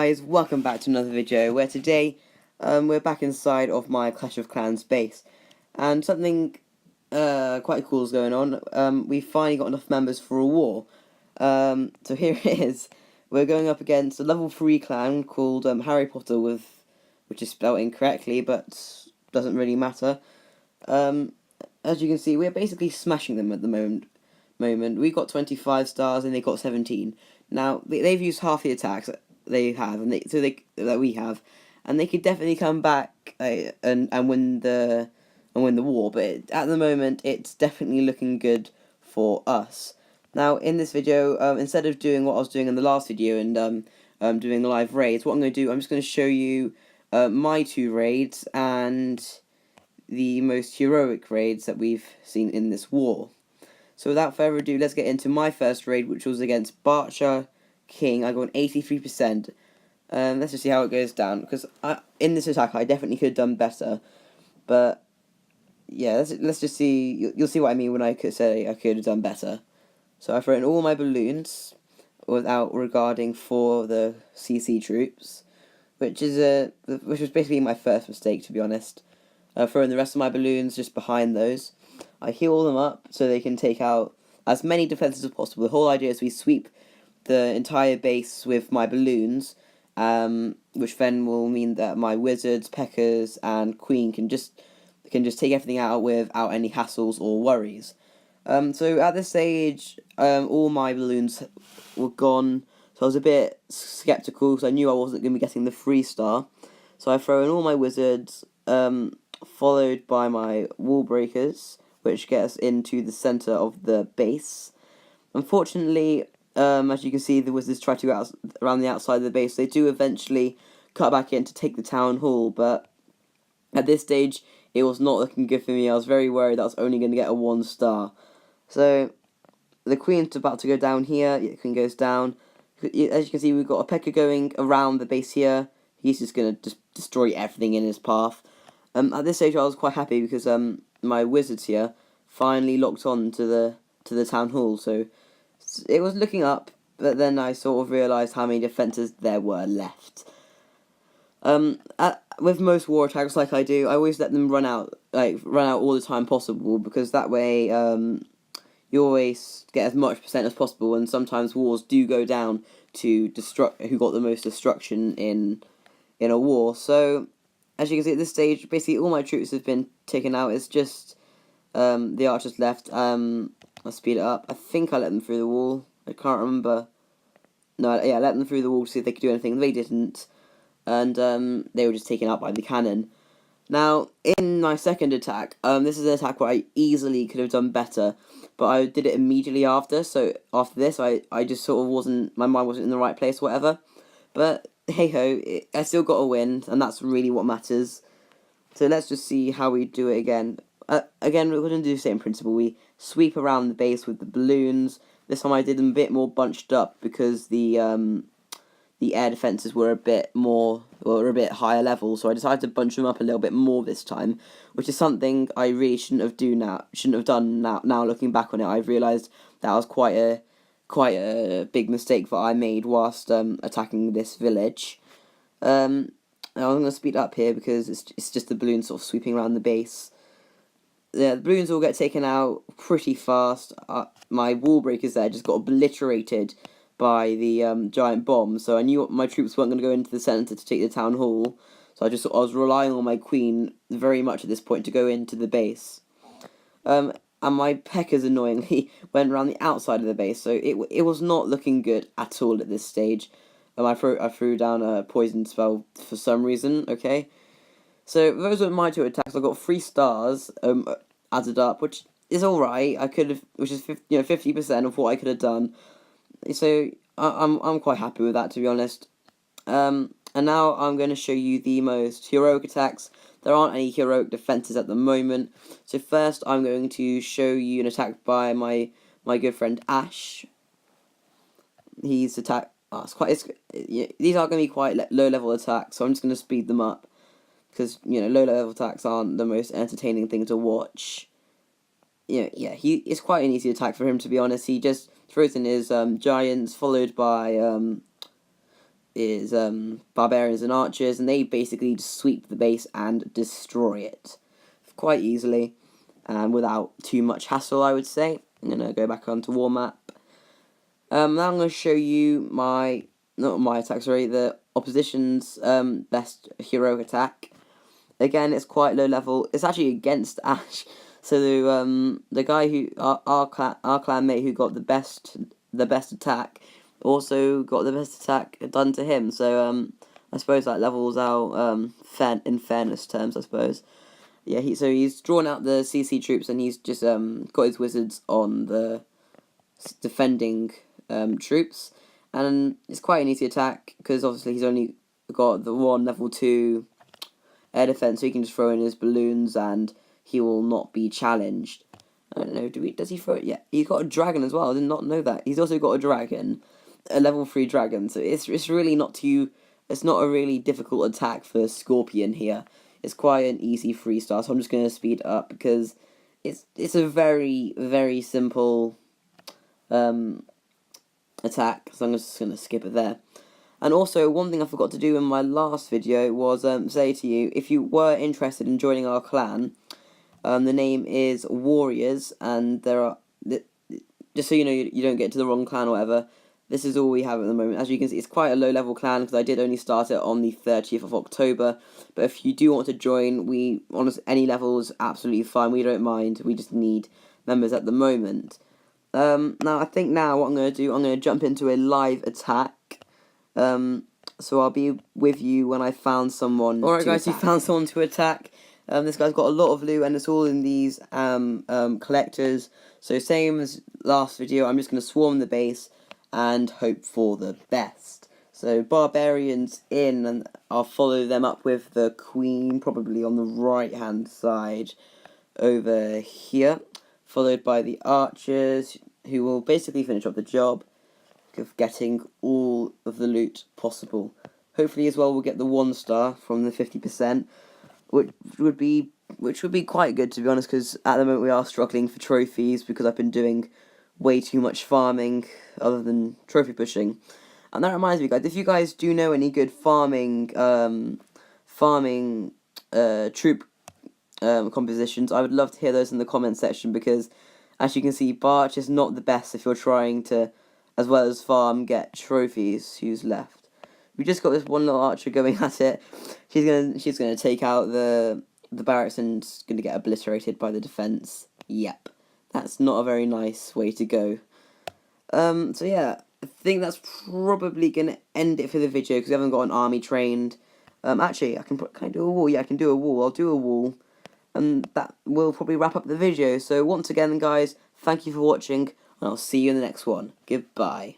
guys, welcome back to another video where today we're back inside of my Clash of Clans base, and something quite cool is going on. We finally got enough members for a war. So here it is. We're going up against a level 3 clan called Harry Potter, which is spelled incorrectly, but doesn't really matter. As you can see, we're basically smashing them at the moment. We've got 25 stars and they got 17. Now they've used half the attacks they have, that we have, and they could definitely come back and win the war. But at the moment, it's definitely looking good for us. Now in this video, instead of doing what I was doing in the last video and doing live raids, what I'm going to do, I'm just going to show you my 2 raids and the most heroic raids that we've seen in this war. So without further ado, let's get into my first raid, which was against Barcher King. I got an 83%. Let's just see how it goes down, because in this attack I definitely could have done better. But yeah, let's just see. You'll see what I mean when I could say I could have done better. So I throw in all my balloons without regarding for the CC troops, which was basically my first mistake, to be honest. Throwing the rest of my balloons just behind those. I heal them up so they can take out as many defenses as possible. The whole idea is we sweep the entire base with my balloons, which then will mean that my wizards, Peckers, and Queen can just take everything out without any hassles or worries. So at this stage, all my balloons were gone, so I was a bit skeptical because I knew I wasn't going to be getting the 3-star. So I throw in all my wizards, followed by my wall breakers, which get us into the center of the base. Unfortunately, as you can see, the wizards try to go around the outside of the base. They do eventually cut back in to take the town hall, but at this stage, it was not looking good for me. I was very worried that I was only going to get a 1-star. So the queen's about to go down here. Yeah, the queen goes down. As you can see, we've got a Pecker going around the base here. He's just going to destroy everything in his path. At this stage, I was quite happy because my wizards here finally locked on to the town hall, so it was looking up. But then I sort of realised how many defences there were left. With most war attacks, like I do, I always let them run out all the time possible, because that way you always get as much percent as possible. And sometimes wars do go down to who got the most destruction in a war. So as you can see at this stage, basically all my troops have been taken out. It's just the archers left. I'll speed it up. I think I let them through the wall. I can't remember. No, yeah, I let them through the wall to see if they could do anything. They didn't. And they were just taken out by the cannon. Now, in my second attack, this is an attack where I easily could have done better, but I did it immediately after. So after this, I just sort of my mind wasn't in the right place or whatever. But hey ho, I still got a win, and that's really what matters. So let's just see how we do it again. Again, we're going to do the same principle. We sweep around the base with the balloons. This time I did them a bit more bunched up because the air defenses were a bit higher level. So I decided to bunch them up a little bit more this time, which is something I really shouldn't have done now looking back on it. I've realised that was quite a big mistake that I made whilst attacking this village. Now I'm going to speed up here because it's just the balloons sort of sweeping around the base. Yeah, the balloons all get taken out pretty fast. My wall breakers there just got obliterated by the giant bomb, so I knew my troops weren't going to go into the centre to take the town hall. So I was relying on my queen very much at this point to go into the base. And my Peckers annoyingly went around the outside of the base, so it was not looking good at all at this stage. I threw down a poison spell for some reason. Okay, so those were my 2 attacks. I got 3 stars added up, which is all right. Which is 50% of what I could have done. So I'm quite happy with that, to be honest. And now I'm going to show you the most heroic attacks. There aren't any heroic defenses at the moment. So first, I'm going to show you an attack by my good friend Ash. He's attack. These are going to be quite low level attacks, so I'm just going to speed them up because low level attacks aren't the most entertaining thing to watch. It's quite an easy attack for him, to be honest. He just throws in his giants, followed by is barbarians and archers, and they basically just sweep the base and destroy it quite easily and without too much hassle, I would say. I'm going to go back onto war map. Now I'm going to show you not my attack, sorry, the opposition's best heroic attack. Again, it's quite low level. It's actually against Ash. So the guy who our clan mate who got the best attack also got the best attack done to him. So I suppose that levels out in fairness terms, I suppose. Yeah, he's drawn out the CC troops and he's just got his wizards on the defending troops, and it's quite an easy attack because obviously he's only got the one level 2 air defense, so he can just throw in his balloons and he will not be challenged. I don't know, does he throw it? Yeah, he's got a dragon as well. I did not know that. He's also got a dragon, a level 3 dragon. So it's really not too. It's not a really difficult attack for Scorpion here. It's quite an easy 3-star. So I'm just going to speed it up because it's a very, very simple attack. So I'm just going to skip it there. And also, one thing I forgot to do in my last video was say to you, if you were interested in joining our clan, the name is Warriors, and there are, just so you know you don't get to the wrong clan or whatever, this is all we have at the moment. As you can see, it's quite a low-level clan, because I did only start it on the 30th of October, but if you do want to join, honestly, any level is absolutely fine, we don't mind, we just need members at the moment. Now, I think what I'm going to do, I'm going to jump into a live attack. So I'll be with you when I found someone. Alright guys, you found someone to attack. This guy's got a lot of loot and it's all in these collectors. So same as last video, I'm just going to swarm the base and hope for the best. So barbarians in, and I'll follow them up with the queen, probably on the right hand side over here, followed by the archers, who will basically finish up the job of getting all of the loot possible. Hopefully as well we'll get the 1-star from the 50%, which would be quite good, to be honest, because at the moment we are struggling for trophies because I've been doing way too much farming other than trophy pushing. And that reminds me, guys, if you guys do know any good farming troop compositions, I would love to hear those in the comment section, because as you can see, Barch is not the best if you're trying to, as well as farm, get trophies. Who's left? We just got this one little archer going at it. She's gonna take out the barracks and gonna get obliterated by the defense. Yep, that's not a very nice way to go. So yeah, I think that's probably gonna end it for the video because we haven't got an army trained. Actually, can I do a wall? Yeah, I can do a wall. I'll do a wall, and that will probably wrap up the video. So once again, guys, thank you for watching, and I'll see you in the next one. Goodbye.